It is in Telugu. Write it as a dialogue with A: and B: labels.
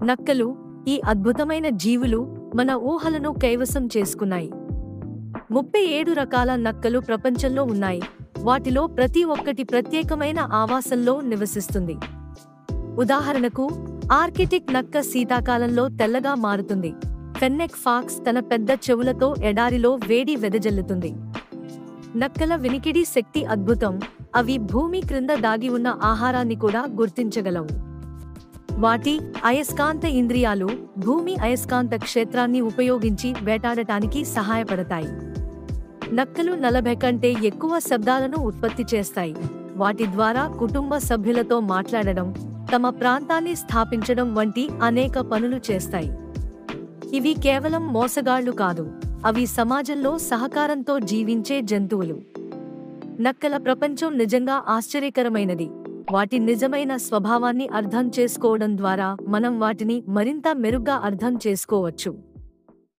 A: నక్కలు, ఈ అద్భుతమైన జీవులు మన ఊహలను కైవసం చేసుకున్నాయి. 37 రకాల నక్కలు ప్రపంచంలో ఉన్నాయి. వాటిలో ప్రతి ఒక్కటి ప్రత్యేకమైన ఆవాసంలో నివసిస్తుంది. ఉదాహరణకు, ఆర్కిటిక్ నక్క శీతాకాలంలో తెల్లగా మారుతుంది. ఫెన్నెక్ ఫాక్స్ తన పెద్ద చెవులతో ఎడారిలో వేడి వెదజల్లుతుంది. నక్కల వినికిడి శక్తి అద్భుతం. అవి భూమి క్రింద దాగి ఉన్న ఆహారాన్ని కూడా గుర్తించగలవు. వాటి అయస్కాంత ఇంద్రియాలు భూమి అయస్కాంత క్షేత్రాన్ని ఉపయోగించి వేటాడటానికి సహాయపడతాయి. నక్కలు 40 కంటే ఎక్కువ శబ్దాలను ఉత్పత్తి చేస్తాయి. వాటి ద్వారా కుటుంబ సభ్యులతో మాట్లాడడం, తమ ప్రాంతాన్ని స్థాపించడం వంటి అనేక పనులు చేస్తాయి. ఇవి కేవలం మోసగాళ్లు కాదు, అవి సమాజంలో సహకారంతో జీవించే జంతువులు. నక్కల ప్రపంచం నిజంగా ఆశ్చర్యకరమైనది. వాటి నిజమైన స్వభావాన్ని అర్థం చేసుకోవడం ద్వారా మనం వాటిని మరింత మెరుగ్గా అర్థం చేసుకోవచ్చు.